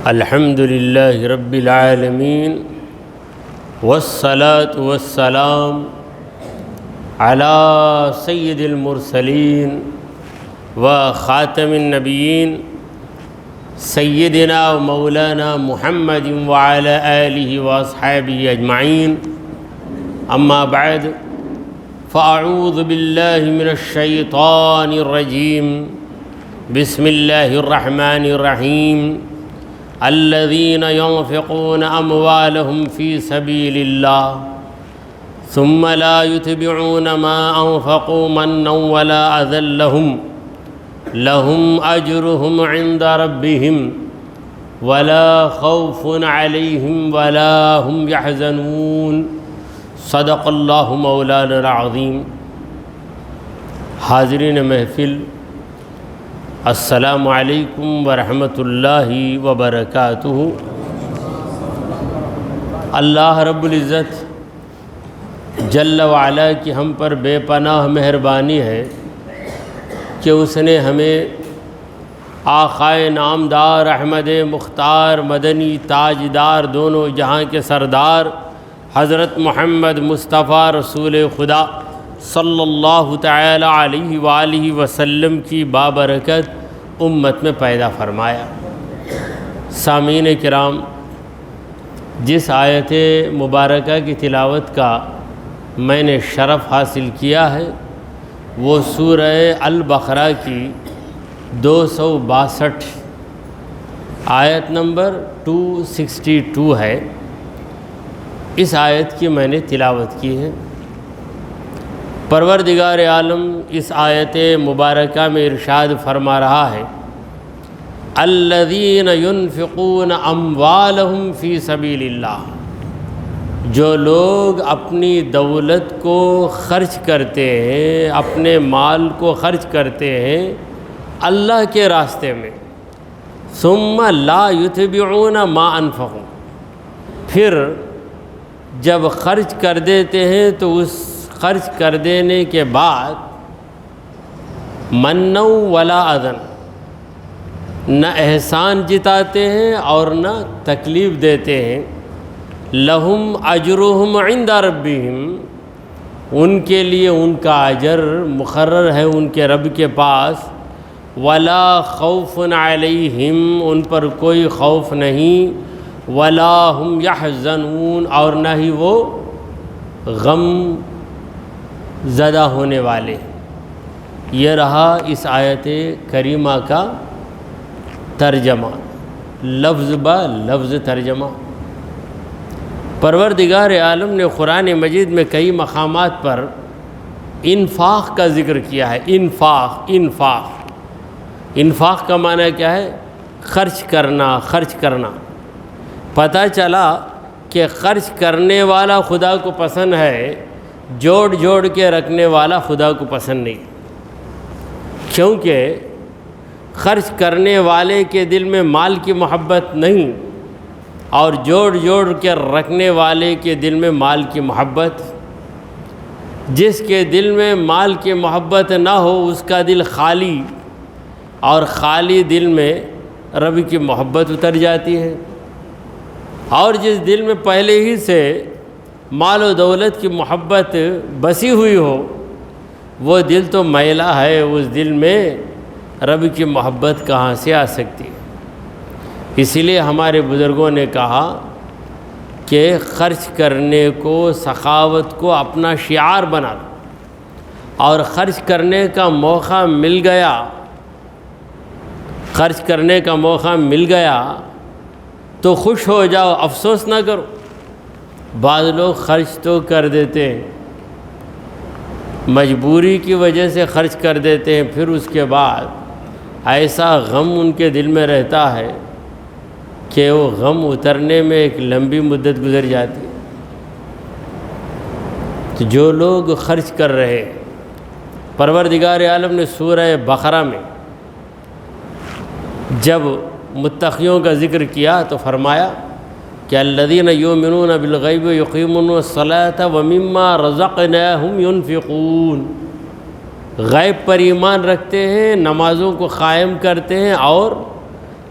الحمد للہ رب العالمین والصلاة والسلام علی سید المرسلین وخاتم النبیین سیدنا و مولانا محمد وعلی آلہ واصحابہ اجمعین اما بعد فاعوذ باللہ من الشیطان الرجیم بسم اللہ الرحمن الرحیم الذين ينفقون أموالهم في سبيل الله ثم لا يتبعون ما أنفقوا منا ولا أذى لهم أجرهم عند ربهم ولا خوف عليهم ولا هم يحزنون صدق الله مولانا العظيم. حاضرین محفل، السلام علیکم ورحمۃ اللہ وبرکاتہ. اللہ رب العزت جل وعلا کی ہم پر بے پناہ مہربانی ہے کہ اس نے ہمیں آقائے نامدار احمد مختار مدنی تاجدار دونوں جہاں کے سردار حضرت محمد مصطفیٰ رسول خدا صلی اللہ تعالی علیہ وآلہ وسلم کی بابرکت امت میں پیدا فرمایا. سامعین کرام، جس آیت مبارکہ کی تلاوت کا میں نے شرف حاصل کیا ہے وہ سورہ البقرہ کی 262 آیت نمبر 262 ہے. اس آیت کی میں نے تلاوت کی ہے. پروردگار عالم اس آیت مبارکہ میں ارشاد فرما رہا ہے، الذین ينفقون اموالهم فی سبیل اللہ، جو لوگ اپنی دولت کو خرچ کرتے ہیں، اپنے مال کو خرچ کرتے ہیں اللہ کے راستے میں، ثم لا یتبعون ما انفقوا، پھر جب خرچ کر دیتے ہیں تو اس خرچ کر دینے کے بعد منّا ولا اذن، نہ احسان جتاتے ہیں اور نہ تکلیف دیتے ہیں. لہم اجرہم عند ربہم، ان کے لیے ان کا اجر مقرر ہے ان کے رب کے پاس. ولا خوف علیہم، ان پر کوئی خوف نہیں. ولا ہم یحزنون، اور نہ ہی وہ غم زدہ ہونے والے. یہ رہا اس آیت کریمہ کا ترجمہ، لفظ با لفظ ترجمہ. پروردگار عالم نے قرآن مجید میں کئی مقامات پر انفاق کا ذکر کیا ہے. انفاق کا معنی کیا ہے؟ خرچ کرنا. پتہ چلا کہ خرچ کرنے والا خدا کو پسند ہے، جوڑ کے رکھنے والا خدا کو پسند نہیں. کیونکہ خرچ کرنے والے کے دل میں مال کی محبت نہیں، اور جوڑ کے رکھنے والے کے دل میں مال کی محبت. جس کے دل میں مال کی محبت نہ ہو اس کا دل خالی، اور خالی دل میں رب کی محبت اتر جاتی ہے. اور جس دل میں پہلے ہی سے مال و دولت کی محبت بسی ہوئی ہو وہ دل تو میلا ہے، اس دل میں رب کی محبت کہاں سے آ سکتی ہے؟ اسی لیے ہمارے بزرگوں نے کہا کہ خرچ کرنے کو، سخاوت کو اپنا شعار بنا دو، اور خرچ کرنے کا موقع مل گیا تو خوش ہو جاؤ، افسوس نہ کرو. بعض لوگ خرچ تو کر دیتے ہیں، مجبوری کی وجہ سے خرچ کر دیتے ہیں، پھر اس کے بعد ایسا غم ان کے دل میں رہتا ہے کہ وہ غم اترنے میں ایک لمبی مدت گزر جاتی ہے. تو جو لوگ خرچ کر رہے ہیں، پروردگار عالم نے سورہ بقرہ میں جب متقیوں کا ذکر کیا تو فرمایا کہ الذین یؤمنون بالغیب ویقیمون الصلاۃ ومما رزقناہم ینفقون، غیب پر ایمان رکھتے ہیں، نمازوں کو قائم کرتے ہیں اور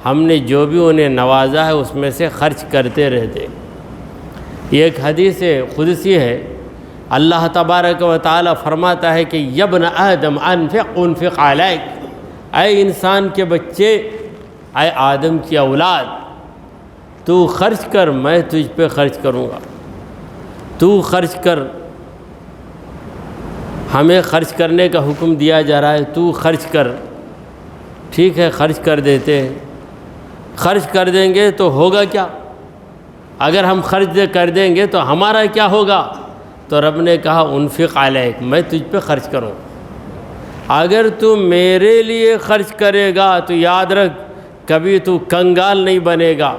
ہم نے جو بھی انہیں نوازا ہے اس میں سے خرچ کرتے رہتے۔ یہ ایک حدیث قدسی ہے، اللہ تبارک و تعالی فرماتا ہے کہ یا ابن آدم انفق انفق علیک، اے انسان کے بچے، اے آدم کی اولاد، تو خرچ کر، میں تجھ پہ خرچ کروں گا، تو خرچ کر۔ ہمیں خرچ کرنے کا حکم دیا جا رہا ہے، تو خرچ کر۔ ٹھیک ہے، خرچ کر دیتے ہیں۔ خرچ کر دیں گے تو ہوگا کیا؟ اگر ہم خرچ کر دیں گے تو ہمارا کیا ہوگا؟ تو رب نے کہا انفق علیک، میں تجھ پہ خرچ کروں۔ اگر تو میرے لیے خرچ کرے گا تو یاد رکھ کبھی تو کنگال نہیں بنے گا،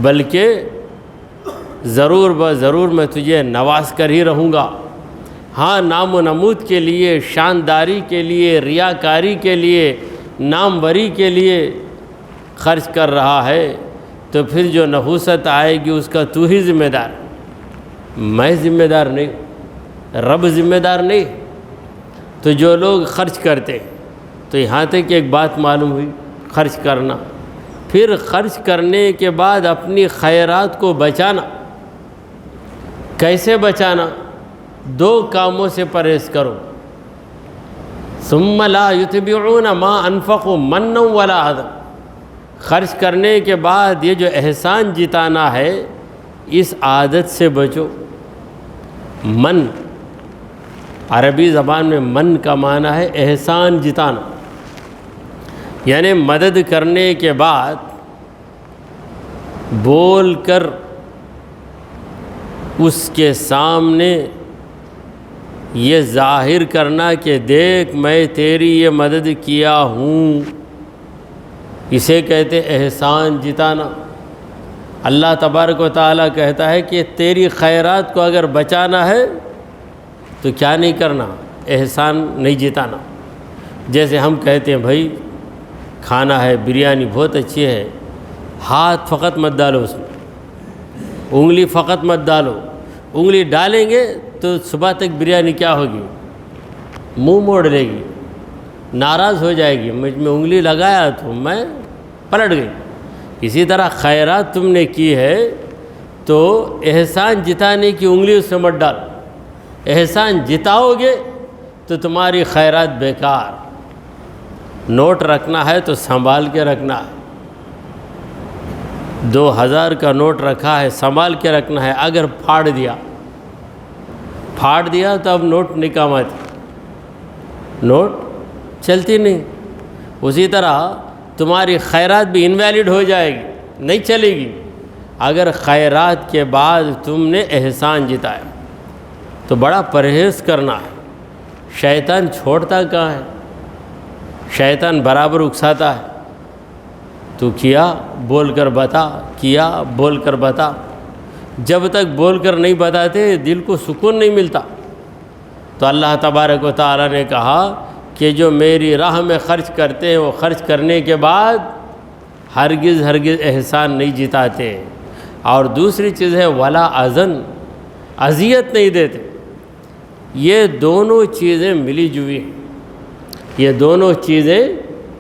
بلکہ ضرور ضرور میں تجھے نواز کر ہی رہوں گا۔ ہاں، نام و نمود کے لیے، شانداری کے لیے، ریاکاری کے لیے، ناموری کے لیے خرچ کر رہا ہے تو پھر جو نحوست آئے گی اس کا تو ہی ذمہ دار، میں ذمہ دار نہیں، رب ذمہ دار نہیں۔ تو جو لوگ خرچ کرتے، تو یہاں تک کہ ایک بات معلوم ہوئی، خرچ کرنا، پھر خرچ کرنے کے بعد اپنی خیرات کو بچانا۔ کیسے بچانا؟ دو کاموں سے پرہیز کرو۔ ثم لا یتبعون ما انفقوا منا ولا اذى، خرچ کرنے کے بعد یہ جو احسان جتانا ہے اس عادت سے بچو۔ من، عربی زبان میں من کا معنی ہے احسان جتانا، یعنی مدد کرنے کے بعد بول کر اس کے سامنے یہ ظاہر کرنا کہ دیکھ میں تیری یہ مدد کیا ہوں، اسے کہتے احسان جتانا۔ اللہ تبارک و تعالیٰ کہتا ہے کہ تیری خیرات کو اگر بچانا ہے تو کیا نہیں کرنا؟ احسان نہیں جتانا۔ جیسے ہم کہتے ہیں بھائی کھانا ہے، بریانی بہت اچھی ہے، ہاتھ فقط مت ڈالو اس میں، انگلی فقط مت ڈالو، انگلی ڈالیں گے تو صبح تک بریانی کیا ہوگی؟ منہ موڑ لے گی، ناراض ہو جائے گی، مجھ میں انگلی لگایا تو میں پلٹ گئی۔ اسی طرح خیرات تم نے کی ہے تو احسان جتانے کی انگلی اس سے مت ڈال، احسان جتاؤ گے تو تمہاری خیرات بیکار۔ نوٹ رکھنا ہے تو سنبھال کے رکھنا ہے، 2000 کا نوٹ رکھا ہے سنبھال کے رکھنا ہے، اگر پھاڑ دیا تو اب نوٹ نہیں کام آتی، نوٹ چلتی نہیں۔ اسی طرح تمہاری خیرات بھی انویلڈ ہو جائے گی، نہیں چلے گی۔ اگر خیرات کے بعد تم نے احسان جتایا تو بڑا پرہیز کرنا ہے۔ شیطان چھوڑتا کہاں ہے؟ شیطان برابر اکساتا ہے، تو کیا بول کر بتا، کیا بول کر بتا۔ جب تک بول کر نہیں بتاتے دل کو سکون نہیں ملتا۔ تو اللہ تبارک و تعالیٰ نے کہا کہ جو میری راہ میں خرچ کرتے ہیں وہ خرچ کرنے کے بعد ہرگز احسان نہیں جتاتے۔ اور دوسری چیز ہے ولا اذن، اذیت نہیں دیتے۔ یہ دونوں چیزیں ملی جلی ہیں، یہ دونوں چیزیں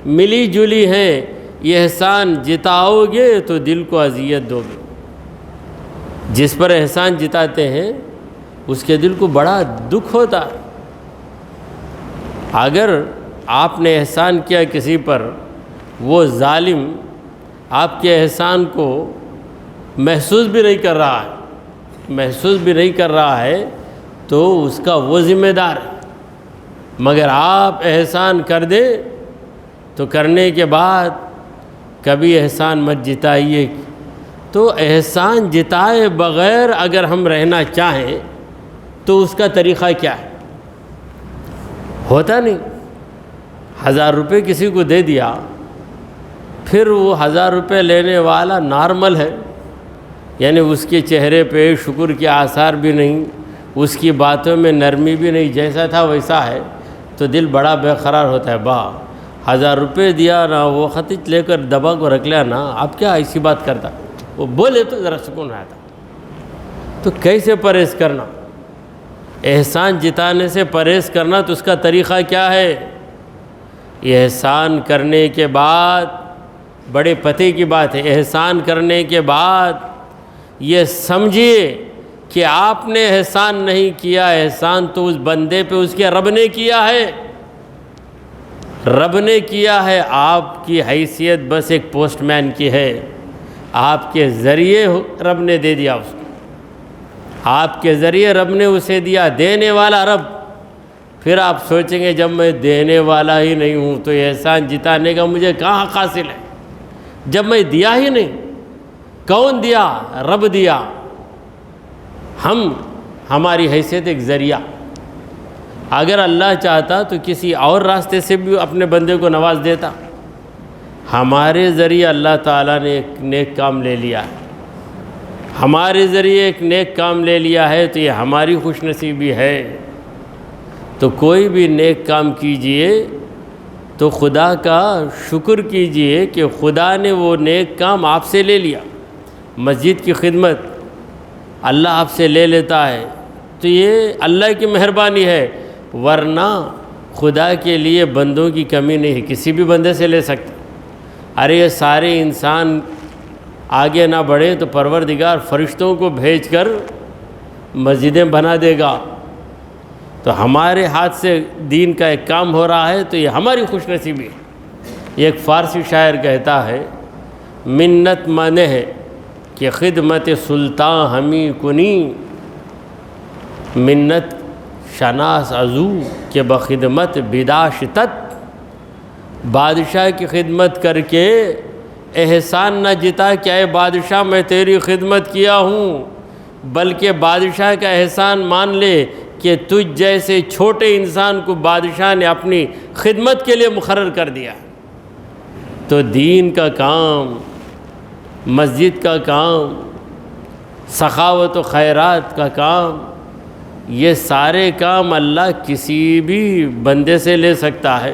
ملی جلی ہیں۔ یہ احسان جتاؤ گے تو دل کو اذیت دو گے۔ جس پر احسان جتاتے ہیں اس کے دل کو بڑا دکھ ہوتا ہے۔ اگر آپ نے احسان کیا کسی پر، وہ ظالم آپ کے احسان کو محسوس بھی نہیں کر رہا ہے تو اس کا وہ ذمہ دار ہے۔ مگر آپ احسان کر دیں تو کرنے کے بعد کبھی احسان مت جتائیے۔ تو احسان جتائے بغیر اگر ہم رہنا چاہیں تو اس کا طریقہ کیا ہے؟ ہوتا نہیں۔ 1000 روپے کسی کو دے دیا، پھر وہ 1000 روپے لینے والا نارمل ہے، یعنی اس کے چہرے پہ شکر کے آثار بھی نہیں، اس کی باتوں میں نرمی بھی نہیں، جیسا تھا ویسا ہے، تو دل بڑا بے قرار ہوتا ہے۔ 1000 روپے دیا نا، وہ خطیج لے کر دبا کو رکھ لیا نا، اب کیا ایسی بات کرتا؟ وہ بولے تو ذرا سکون آتا۔ تو کیسے پرہیز کرنا؟ احسان جتانے سے پرہیز کرنا، تو اس کا طریقہ کیا ہے؟ یہ احسان کرنے کے بعد بڑے پتے کی بات ہے۔ احسان کرنے کے بعد یہ سمجھیے کہ آپ نے احسان نہیں کیا، احسان تو اس بندے پہ اس کے رب نے کیا ہے، رب نے کیا ہے۔ آپ کی حیثیت بس ایک پوسٹ مین کی ہے، آپ کے ذریعے رب نے دے دیا اس کو، آپ کے ذریعے رب نے اسے دیا، دینے والا رب۔ پھر آپ سوچیں گے جب میں دینے والا ہی نہیں ہوں تو احسان جتانے کا مجھے کہاں حق حاصل ہے، جب میں دیا ہی نہیں۔ کون دیا؟ رب دیا۔ ہماری حیثیت ایک ذریعہ، اگر اللہ چاہتا تو کسی اور راستے سے بھی اپنے بندے کو نواز دیتا۔ ہمارے ذریعے اللہ تعالیٰ نے ایک نیک کام لے لیا ہے، ہمارے ذریعے ایک نیک کام لے لیا ہے تو یہ ہماری خوش نصیبی ہے۔ تو کوئی بھی نیک کام کیجئے تو خدا کا شکر کیجئے کہ خدا نے وہ نیک کام آپ سے لے لیا۔ مسجد کی خدمت اللہ آپ سے لے لیتا ہے تو یہ اللہ کی مہربانی ہے، ورنہ خدا کے لیے بندوں کی کمی نہیں ہے، کسی بھی بندے سے لے سکتے۔ ارے یہ سارے انسان آگے نہ بڑھیں تو پروردگار فرشتوں کو بھیج کر مسجدیں بنا دے گا۔ تو ہمارے ہاتھ سے دین کا ایک کام ہو رہا ہے تو یہ ہماری خوش نصیبی ہے۔ ایک فارسی شاعر کہتا ہے، منت مانے ہے کہ خدمت سلطان ہمیں کنی، منت شناس ازو کہ بخدمت بداشتت۔ بادشاہ کی خدمت کر کے احسان نہ جتا کہ اے بادشاہ میں تیری خدمت کیا ہوں، بلکہ بادشاہ کا احسان مان لے کہ تجھ جیسے چھوٹے انسان کو بادشاہ نے اپنی خدمت کے لیے مقرر کر دیا۔ تو دین کا کام، مسجد کا کام، سخاوت و خیرات کا کام، یہ سارے کام اللہ کسی بھی بندے سے لے سکتا ہے،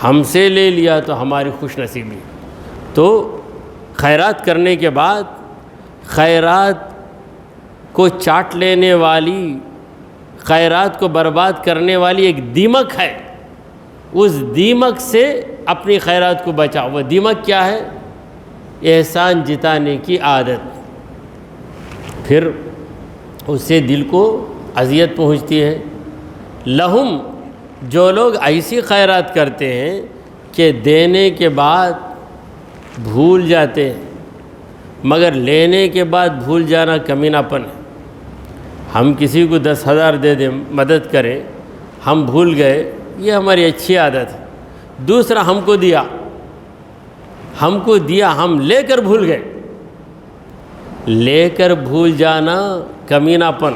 ہم سے لے لیا تو ہماری خوش نصیبی۔ تو خیرات کرنے کے بعد خیرات کو چاٹ لینے والی، خیرات کو برباد کرنے والی ایک دیمک ہے، اس دیمک سے اپنی خیرات کو بچاؤ۔ وہ دیمک کیا ہے؟ احسان جتانے کی عادت۔ پھر اس سے دل کو اذیت پہنچتی ہے۔ لہم، جو لوگ ایسی خیرات کرتے ہیں کہ دینے کے بعد بھول جاتے ہیں، مگر لینے کے بعد بھول جانا کمینہ پن ہے۔ ہم کسی کو 10,000 دے دیں، مدد کریں، ہم بھول گئے، یہ ہماری اچھی عادت ہے۔ دوسرا، ہم کو دیا، ہم لے کر بھول گئے، لے کر بھول جانا کمینہ پن،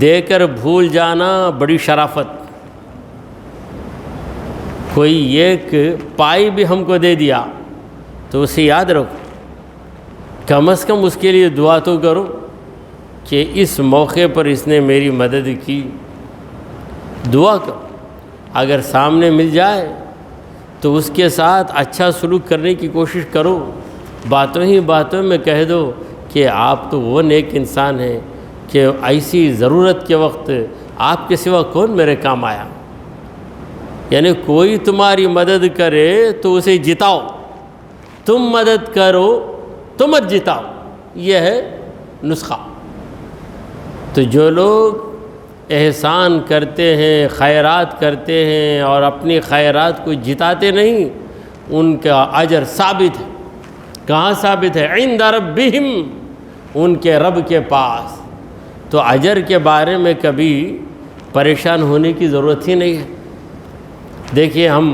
دے کر بھول جانا بڑی شرافت۔ کوئی ایک پائی بھی ہم کو دے دیا تو اسے یاد رکھو، کم از کم اس کے لیے دعا تو کرو کہ اس موقع پر اس نے میری مدد کی، دعا کرو۔ اگر سامنے مل جائے تو اس کے ساتھ اچھا سلوک کرنے کی کوشش کرو، باتوں ہی باتوں میں کہہ دو کہ آپ تو وہ نیک انسان ہیں کہ ایسی ضرورت کے وقت آپ کے سوا کون میرے کام آیا۔ یعنی کوئی تمہاری مدد کرے تو اسے جتاؤ، تم مدد کرو تو مت جتاؤ، یہ ہے نسخہ۔ تو جو لوگ احسان کرتے ہیں، خیرات کرتے ہیں اور اپنی خیرات کو جتاتے نہیں، ان کا اجر ثابت ہے۔ کہاں ثابت ہے؟ عند ربہم، ان کے رب کے پاس۔ تو اجر کے بارے میں کبھی پریشان ہونے کی ضرورت ہی نہیں ہے۔ دیکھیے، ہم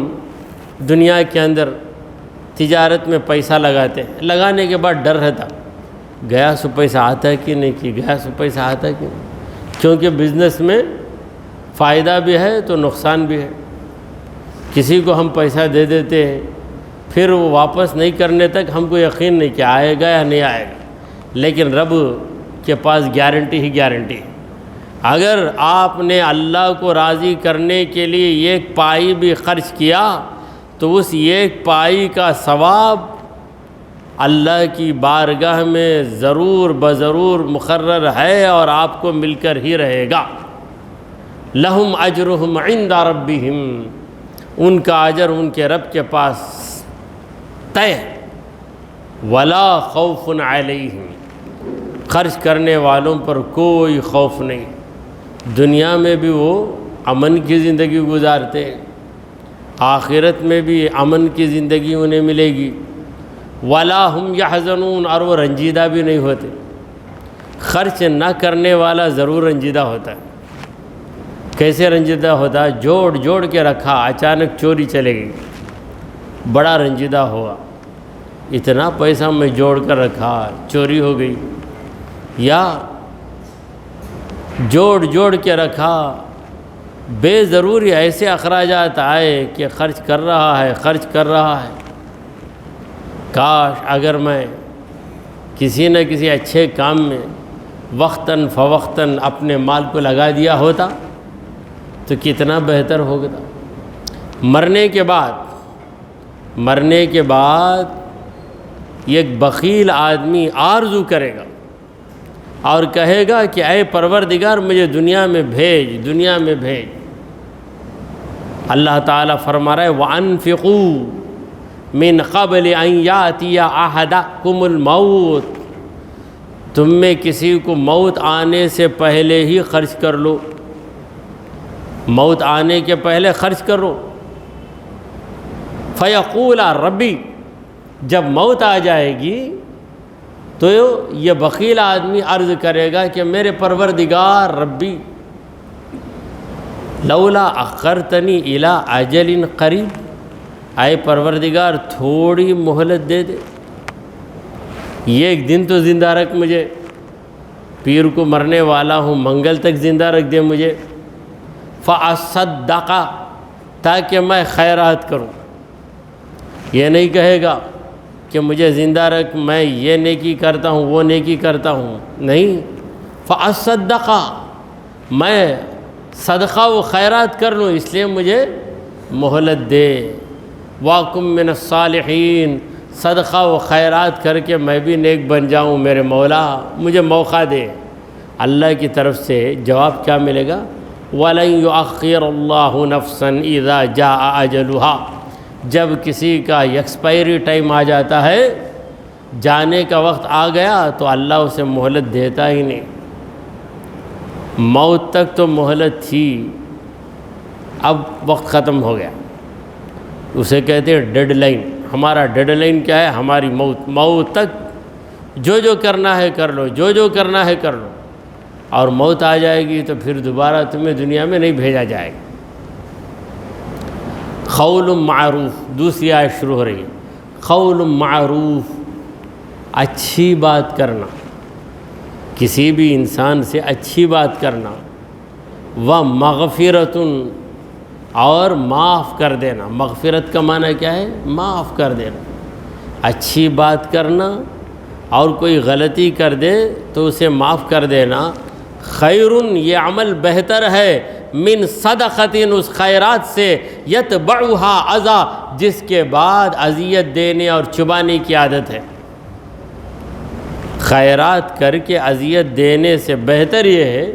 دنیا کے اندر تجارت میں پیسہ لگاتے ہیں، لگانے کے بعد ڈر رہتا، گیا سو پیسہ آتا ہے کہ نہیں، کہ گیا سو پیسہ آتا ہے کہ نہیں، کیونکہ بزنس میں فائدہ بھی ہے تو نقصان بھی ہے۔ کسی کو ہم پیسہ دے دیتے ہیں، پھر وہ واپس نہیں کرنے تک ہم کو یقین نہیں کہ آئے گا یا نہیں آئے گا، لیکن رب کے پاس گارنٹی ہی گارنٹی ہے۔ اگر آپ نے اللہ کو راضی کرنے کے لیے ایک پائی بھی خرچ کیا تو اس ایک پائی کا ثواب اللہ کی بارگاہ میں ضرور بضرور مقرر ہے اور آپ کو مل کر ہی رہے گا۔ لہم اجرہم عند ربہم، ان کا اجر ان کے رب کے پاس طے، ولا خوف علیہم، خرچ کرنے والوں پر کوئی خوف نہیں، دنیا میں بھی وہ امن کی زندگی گزارتے، آخرت میں بھی امن کی زندگی انہیں ملے گی، ولا ہم یحزنون، اور وہ رنجیدہ بھی نہیں ہوتے۔ خرچ نہ کرنے والا ضرور رنجیدہ ہوتا ہے۔ کیسے رنجیدہ ہوتا ہے؟ جوڑ جوڑ کے رکھا، اچانک چوری چلے گئی، بڑا رنجیدہ ہوا، اتنا پیسہ میں جوڑ کر رکھا، چوری ہو گئی۔ یا جوڑ جوڑ کے رکھا، بے ضروری ایسے اخراجات آئے کہ خرچ کر رہا ہے، کاش اگر میں کسی نہ کسی اچھے کام میں وقتاً فوقتاً اپنے مال کو لگا دیا ہوتا تو کتنا بہتر ہوگا۔ مرنے کے بعد ایک بخیل آدمی آرزو کرے گا اور کہے گا کہ اے پروردگار مجھے دنیا میں بھیج۔ اللہ تعالیٰ فرما رہا ہے وَأَنفِقُوا مِن قَبْلِ أَن يَأْتِيَ أَحَدَكُمُ الْمَوْتُ، تم میں کسی کو موت آنے سے پہلے ہی خرچ کر لو، موت آنے کے پہلے خرچ کرو۔ فَيَقُولَ رَبِّ، جب موت آ جائے گی تو یہ بخیل آدمی عرض کرے گا کہ میرے پروردگار ربی لولا اخرتنی الی اجل قریب، اے پروردگار تھوڑی مہلت دے دے، یہ ایک دن تو زندہ رکھ مجھے، پیر کو مرنے والا ہوں، منگل تک زندہ رکھ دے مجھے، فاصدق، تاکہ میں خیرات کروں۔ یہ نہیں کہے گا کہ مجھے زندہ رکھ، میں یہ نیکی کرتا ہوں وہ نیکی کرتا ہوں، نہیں، فاصدق، میں صدقہ و خیرات کر لوں، اس لیے مجھے مہلت دے، واکم من الصالحین، صدقہ و خیرات کر کے میں بھی نیک بن جاؤں، میرے مولا مجھے موقع دے۔ اللہ کی طرف سے جواب کیا ملے گا؟ وَلَن يُؤَخِّرَ اللَّهُ نَفْسًا إِذَا جَاءَ أَجَلُهَا، جب کسی کا ایکسپائری ٹائم آ جاتا ہے، جانے کا وقت آ گیا تو اللہ اسے مہلت دیتا ہی نہیں۔ موت تک تو مہلت تھی، اب وقت ختم ہو گیا، اسے کہتے ہیں ڈیڈ لائن۔ ہمارا ڈیڈ لائن کیا ہے؟ ہماری موت تک جو کرنا ہے کر لو، جو کرنا ہے کر لو، اور موت آ جائے گی تو پھر دوبارہ تمہیں دنیا میں نہیں بھیجا جائے گا۔ قول معروف، دوسری آیت شروع ہو رہی ہے، قول معروف، اچھی بات کرنا، کسی بھی انسان سے اچھی بات کرنا، ومغفرۃ، اور معاف کر دینا۔ مغفرت کا معنی کیا ہے؟ معاف کر دینا۔ اچھی بات کرنا اور کوئی غلطی کر دے تو اسے معاف کر دینا، خیر، یہ عمل بہتر ہے، من صدقۃ، اس خیرات سے، یتبعها اذی، جس کے بعد اذیت دینے اور چبانے کی عادت ہے۔ خیرات کر کے اذیت دینے سے بہتر یہ ہے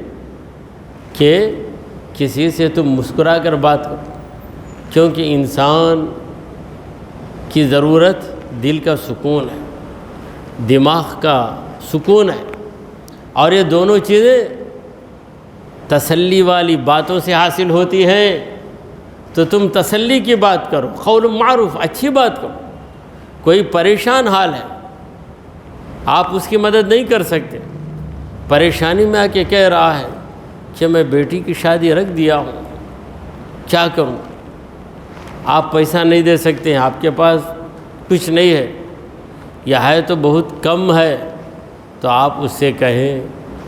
کہ کسی سے تم مسکرا کر بات کرو، کیونکہ انسان کی ضرورت دل کا سکون ہے، دماغ کا سکون ہے، اور یہ دونوں چیزیں تسلی والی باتوں سے حاصل ہوتی ہیں۔ تو تم تسلی کی بات کرو، قول معروف، اچھی بات کرو۔ کوئی پریشان حال ہے، آپ اس کی مدد نہیں کر سکتے، پریشانی میں آ کے کہہ رہا ہے کہ میں بیٹی کی شادی رکھ دیا ہوں، کیا کروں؟ آپ پیسہ نہیں دے سکتے ہیں، آپ کے پاس کچھ نہیں ہے، یا ہے تو بہت کم ہے، تو آپ اس سے کہیں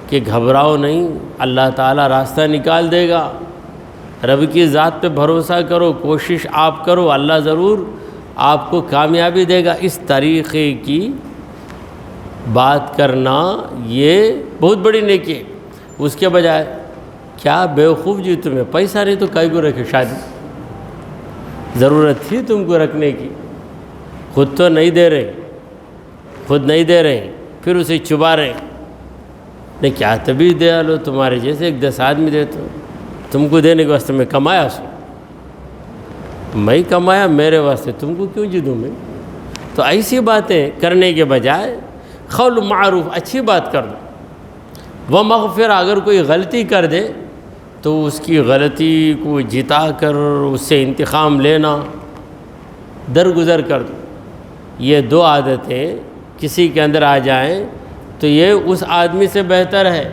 کہ گھبراؤ نہیں، اللہ تعالیٰ راستہ نکال دے گا، رب کی ذات پہ بھروسہ کرو، کوشش آپ کرو، اللہ ضرور آپ کو کامیابی دے گا۔ اس طریقے کی بات کرنا یہ بہت بڑی نیکی ہے۔ اس کے بجائے کیا بیوقوف جی تمہیں پیسہ نہیں تو کائی کو رکھے شادی، ضرورت تھی تم کو رکھنے کی، خود تو نہیں دے رہے، پھر اسے چبا رہے، نہیں کیا تبھی دے لو، تمہارے جیسے ایک 10 آدمی دیتے ہو، تم کو دینے کے واسطے میں کمایا، میں کمایا میرے واسطے، تم کو کیوں جی دوں میں؟ تو ایسی باتیں کرنے کے بجائے قول معروف، اچھی بات کر دو، وہ مغفرہ، اگر کوئی غلطی کر دے تو اس کی غلطی کو جتا کر اس سے انتقام لینا، درگزر کر دو۔ یہ دو عادتیں کسی کے اندر آ جائیں تو یہ اس آدمی سے بہتر ہے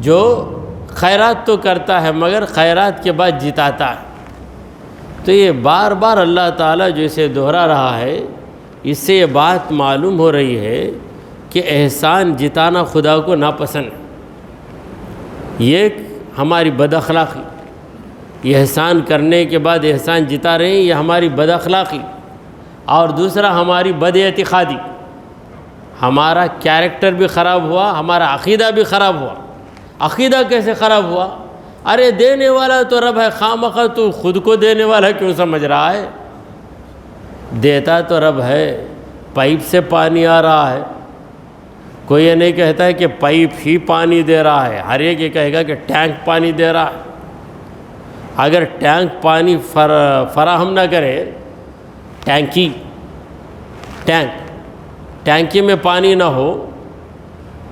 جو خیرات تو کرتا ہے مگر خیرات کے بعد جتاتا ہے۔ تو یہ بار بار اللہ تعالیٰ جو اسے دہرا رہا ہے، اس سے یہ بات معلوم ہو رہی ہے کہ احسان جتانا خدا کو ناپسند ہے۔ یہ ایک ہماری بد اخلاقی، یہ احسان کرنے کے بعد احسان جتا رہے ہیں، یہ ہماری بد اخلاقی، اور دوسرا ہماری بد اعتقادی، ہمارا کیریکٹر بھی خراب ہوا، ہمارا عقیدہ بھی خراب ہوا۔ عقیدہ کیسے خراب ہوا؟ ارے دینے والا تو رب ہے، خامخواہ تو خود کو دینے والا کیوں سمجھ رہا ہے؟ دیتا تو رب ہے، پائپ سے پانی آ رہا ہے، کوئی یہ نہیں کہتا ہے کہ پائپ ہی پانی دے رہا ہے، ہر ایک یہ کہے گا کہ ٹینک پانی دے رہا ہے۔ اگر ٹینک پانی فراہم نہ کرے، ٹینکی میں پانی نہ ہو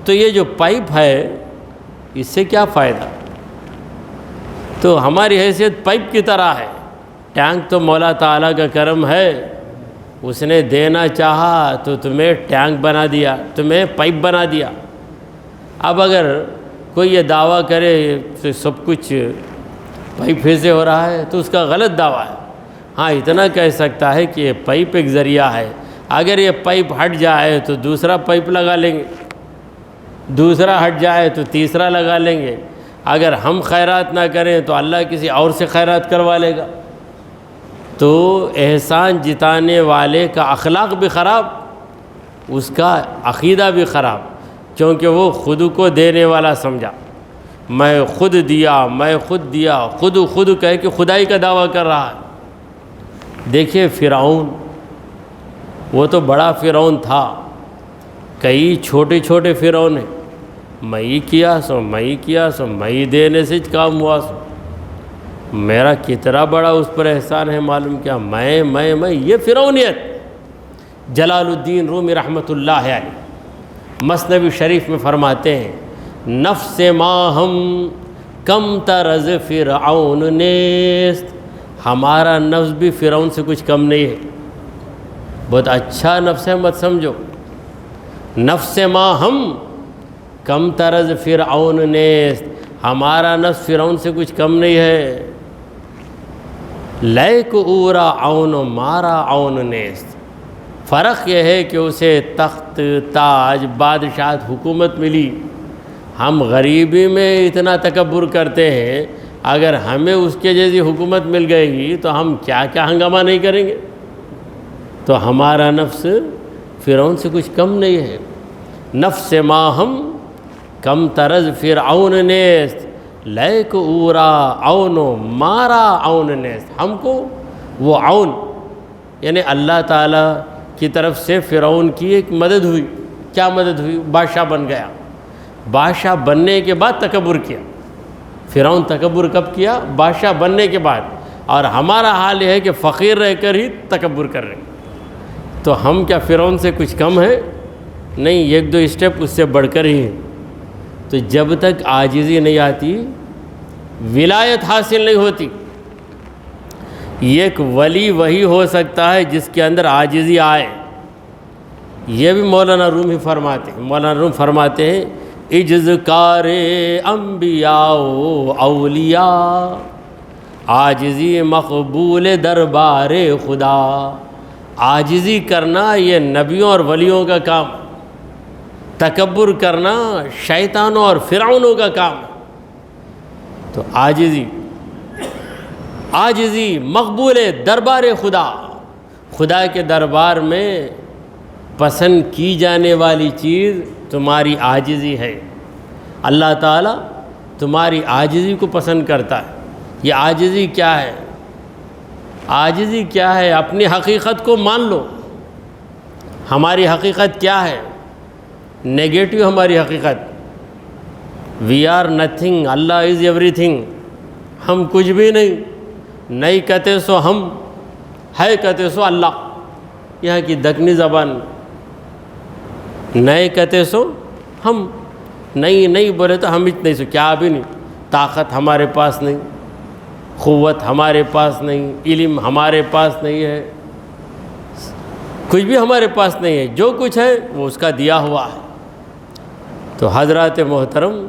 تو یہ جو پائپ ہے اس سے کیا فائدہ؟ تو ہماری حیثیت پائپ کی طرح ہے۔ ٹینک تو مولا تعالیٰ کا کرم ہے، اس نے دینا چاہا تو تمہیں ٹینک بنا دیا، تمہیں پائپ بنا دیا۔ اب اگر کوئی یہ دعویٰ کرے تو سب کچھ پائپ سے ہو رہا ہے تو اس کا غلط دعویٰ ہے۔ ہاں اتنا کہہ سکتا ہے کہ یہ پائپ ایک ذریعہ ہے، اگر یہ پائپ ہٹ جائے تو دوسرا پائپ لگا لیں گے، دوسرا ہٹ جائے تو تیسرا لگا لیں گے۔ اگر ہم خیرات نہ کریں تو اللہ کسی اور سے خیرات کروا لے گا۔ تو احسان جتانے والے کا اخلاق بھی خراب، اس کا عقیدہ بھی خراب، کیونکہ وہ خود کو دینے والا سمجھا، میں خود دیا، میں خود دیا، خود کہہ کے خدائی کا دعویٰ کر رہا ہے۔ دیکھیے فرعون، وہ تو بڑا فرعون تھا، کئی چھوٹے چھوٹے فرعون ہیں، میں ہی کیا سو میں ہی کیا سو میں ہی دینے سے کام ہوا سو، میرا کتنا بڑا اس پر احسان ہے معلوم کیا، میں یہ فرعونیت۔ جلال الدین رومی رحمۃ اللہ علیہ مثنوی شریف میں فرماتے ہیں، نفس ما ہم کم ترز فرعون نیست، ہمارا نفس بھی فرعون سے کچھ کم نہیں ہے۔ بہت اچھا نفس ہے، مت سمجھو، نفس ما ہم کم ترز فرعون نیست، ہمارا نفس فرعون سے کچھ کم نہیں ہے۔ لیک اورا عون مارا عون نیست، فرق یہ ہے کہ اسے تخت، تاج، بادشاہت، حکومت ملی، ہم غریبی میں اتنا تکبر کرتے ہیں، اگر ہمیں اس کے جیسی حکومت مل گئے گی تو ہم کیا کیا ہنگامہ نہیں کریں گے۔ تو ہمارا نفس فرعون سے کچھ کم نہیں ہے۔ نفس ما ہم کم ترز فرعون نیست، لیک اورا عون مارا عون نیست، ہم کو وہ عون یعنی اللہ تعالیٰ کی طرف سے فرعون کی ایک مدد ہوئی۔ کیا مدد ہوئی؟ بادشاہ بن گیا، بادشاہ بننے کے بعد تکبر کیا۔ فرعون تکبر کب کیا؟ بادشاہ بننے کے بعد، اور ہمارا حال یہ ہے کہ فقیر رہ کر ہی تکبر کر رہے ہیں۔ تو ہم کیا فرعون سے کچھ کم ہے؟ نہیں، ایک دو اسٹیپ اس سے بڑھ کر ہی ہیں۔ تو جب تک عاجزی نہیں آتی ولایت حاصل نہیں ہوتی۔ ایک ولی وہی ہو سکتا ہے جس کے اندر عاجزی آئے۔ یہ بھی مولانا رومی فرماتے ہیں، مولانا روم فرماتے ہیں، اجزکار انبیاء و اولیاء، عاجزی مقبول دربار خدا۔ عاجزی کرنا یہ نبیوں اور ولیوں کا کام، تکبر کرنا شیطانوں اور فرعونوں کا کام۔ تو عاجزی مقبول دربار خدا، خدا کے دربار میں پسند کی جانے والی چیز تمہاری عاجزی ہے۔ اللہ تعالیٰ تمہاری عاجزی کو پسند کرتا ہے۔ یہ عاجزی کیا ہے؟ عاجزی کیا ہے؟ اپنی حقیقت کو مان لو۔ ہماری حقیقت کیا ہے؟ نیگیٹو ہماری حقیقت، وی آر نتھنگ، اللہ از ایوری تھنگ، ہم کچھ بھی نہیں کہتے سو ہم، ہے کہتے سو اللہ۔ یہاں کی دکنی زبان نئے کہتے سو ہم نہیں بولے تو ہم اتنے سو کیا بھی نہیں، طاقت ہمارے پاس نہیں، قوت ہمارے پاس نہیں، علم ہمارے پاس نہیں ہے، کچھ بھی ہمارے پاس نہیں ہے، جو کچھ ہے وہ اس کا دیا ہوا ہے۔ تو حضرات محترم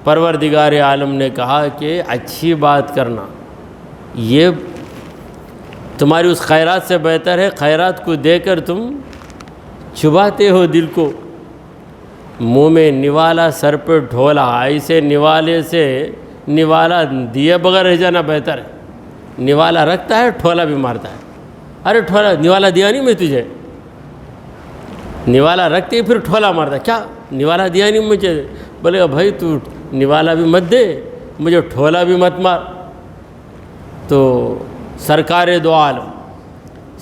پروردگار عالم نے کہا کہ اچھی بات کرنا یہ تمہاری اس خیرات سے بہتر ہے، خیرات کو دے کر تم چباتے ہو دل کو، منہ میں نوالا سر پہ ڈھولا، ایسے نوالے سے نوالا دیے بغیر رہ جانا بہتر ہے۔ نوالا رکھتا ہے ٹھولا بھی مارتا ہے، ارے ٹھولا نوالا دیا نہیں میں تجھے، نوالا رکھتے ہی پھر ٹھولا مارتا، کیا نوالا دیا نہیں مجھے، بولے گا بھائی تو نوالا بھی مت دے مجھے ٹھولا بھی مت مار۔ تو سرکار دو عالم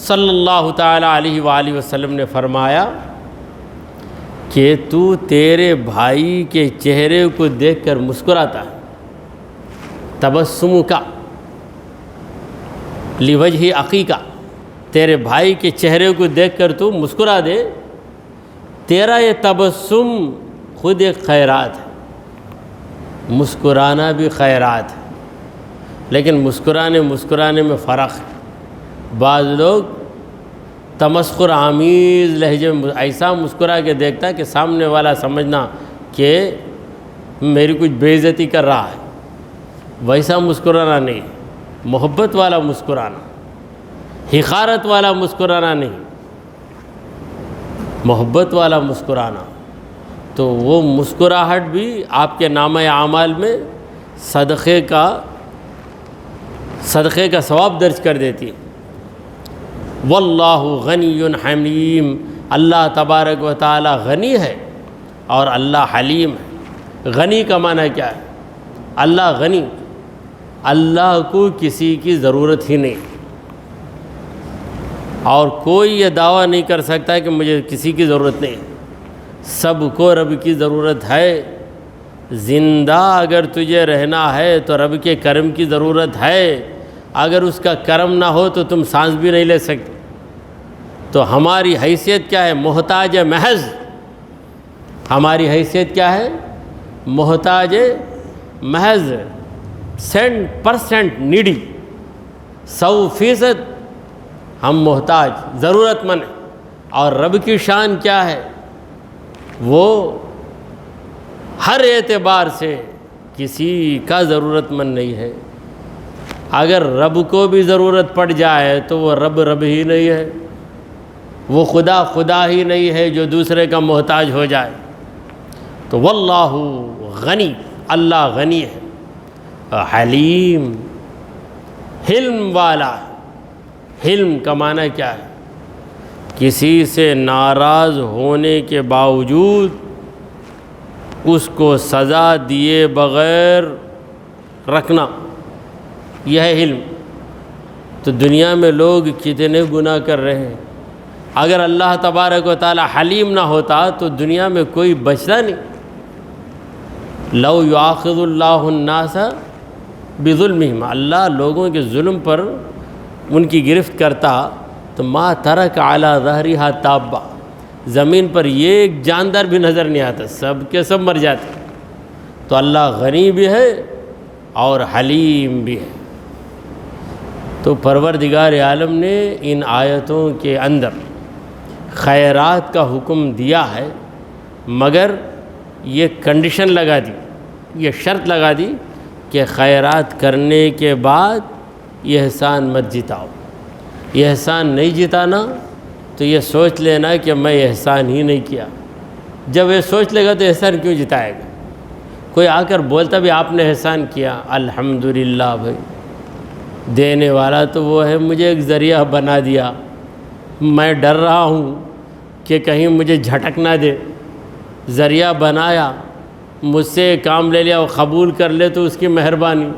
صلی اللہ تعالیٰ علیہ وآلہ وسلم نے فرمایا کہ تو تیرے بھائی کے چہرے کو دیکھ کر مسکراتا ہے، تبسم کا لوجہ عقیقہ، تیرے بھائی کے چہرے کو دیکھ کر تو مسکرا دے، تیرا یہ تبسم خود ایک خیرات ہے، مسکرانا بھی خیرات ہے، لیکن مسکرانے میں فرق ہے۔ بعض لوگ تمسخر آمیز لہجے میں ایسا مسکرا کے دیکھتا ہے کہ سامنے والا سمجھنا کہ میری کچھ بے عزتی کر رہا ہے، ویسا مسکرانا نہیں، محبت والا مسکرانا، حقارت والا مسکرانا نہیں، محبت والا مسکرانا۔ تو وہ مسکراہٹ بھی آپ کے نامہ اعمال میں صدقے کا ثواب درج کر دیتی ہے۔ واللہ غنی حلیم، اللہ تبارک و تعالی غنی ہے اور اللہ حلیم ہے۔ غنی کا معنی کیا ہے؟ اللہ غنی، اللہ کو کسی کی ضرورت ہی نہیں، اور کوئی یہ دعویٰ نہیں کر سکتا کہ مجھے کسی کی ضرورت نہیں، سب کو رب کی ضرورت ہے۔ زندہ اگر تجھے رہنا ہے تو رب کے کرم کی ضرورت ہے، اگر اس کا کرم نہ ہو تو تم سانس بھی نہیں لے سکتے۔ تو ہماری حیثیت کیا ہے؟ محتاج محض۔ ہماری حیثیت کیا ہے؟ محتاج محض، 100% نیڈی، 100% ہم محتاج، ضرورت مند۔ اور رب کی شان کیا ہے؟ وہ ہر اعتبار سے کسی کا ضرورت مند نہیں ہے۔ اگر رب کو بھی ضرورت پڑ جائے تو وہ رب ہی نہیں ہے، وہ خدا ہی نہیں ہے جو دوسرے کا محتاج ہو جائے۔ تو واللہ غنی، اللہ غنی ہے، حلیم، حلم والا۔ حلم کا معنی کیا ہے؟ کسی سے ناراض ہونے کے باوجود اس کو سزا دیے بغیر رکھنا، یہ ہے حلم۔ تو دنیا میں لوگ کتنے گناہ کر رہے ہیں، اگر اللہ تبارک و تعالی حلیم نہ ہوتا تو دنیا میں کوئی بچتا نہیں۔ لو یؤاخذ اللہ الناس بظلمہم، اللہ لوگوں کے ظلم پر ان کی گرفت کرتا تو ما ترک علی ظہرہا دابہ، زمین پر ایک جاندار بھی نظر نہیں آتا، سب کے سب مر جاتے۔ تو اللہ غنی بھی ہے اور حلیم بھی ہے۔ تو پروردگار عالم نے ان آیتوں کے اندر خیرات کا حکم دیا ہے، مگر یہ کنڈیشن لگا دی، یہ شرط لگا دی کہ خیرات کرنے کے بعد یہ احسان مت جتاؤ۔ یہ احسان نہیں جتانا تو یہ سوچ لینا کہ میں احسان ہی نہیں کیا۔ جب یہ سوچ لے گا تو احسان کیوں جتائے گا؟ کوئی آ کر بولتا بھی آپ نے احسان کیا، الحمدللہ بھائی، دینے والا تو وہ ہے، مجھے ایک ذریعہ بنا دیا، میں ڈر رہا ہوں کہ کہیں مجھے جھٹک نہ دے، ذریعہ بنایا، مجھ سے کام لے لیا، وہ قبول کر لے تو اس کی مہربانی،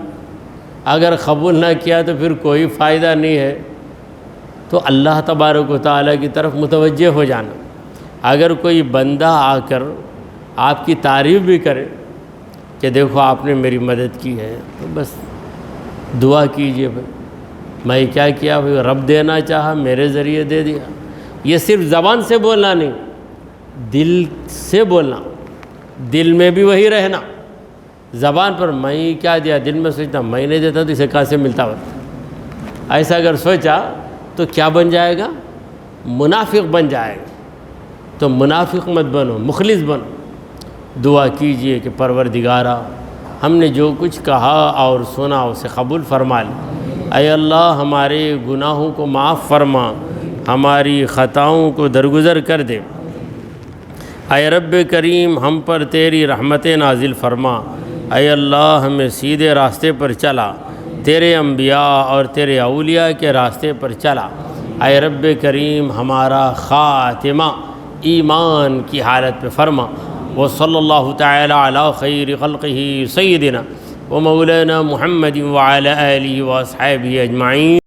اگر قبول نہ کیا تو پھر کوئی فائدہ نہیں ہے۔ تو اللہ تبارک و تعالیٰ کی طرف متوجہ ہو جانا۔ اگر کوئی بندہ آ کر آپ کی تعریف بھی کرے کہ دیکھو آپ نے میری مدد کی ہے، تو بس دعا کیجئے بھائی، میں کیا کیا بھائی، رب دینا چاہا میرے ذریعے دے دیا، یہ صرف زبان سے بولنا نہیں، دل سے بولنا، دل میں بھی وہی رہنا۔ زبان پر میں کیا دیا، دل میں سوچتا میں نہیں دیتا تو اسے کہاں سے ملتا ہوتا۔ ایسا اگر سوچا تو کیا بن جائے گا؟ منافق بن جائے گا۔ تو منافق مت بنو، مخلص بنو۔ دعا کیجئے کہ پروردگارا ہم نے جو کچھ کہا اور سنا اسے قبول فرما لے۔ اے اللہ ہمارے گناہوں کو معاف فرما، ہماری خطاؤں کو درگزر کر دے۔ اے رب کریم ہم پر تیری رحمتیں نازل فرما۔ اے اللہ ہمیں سیدھے راستے پر چلا، تیرے انبیاء اور تیرے اولیاء کے راستے پر چلا۔ اے رب کریم ہمارا خاتمہ ایمان کی حالت پہ فرما۔ وصلی اللہ تعالی علی خیر خلقہ سیدنا و مولانا محمد وعلی آلہ و اصحابہ اجمعین۔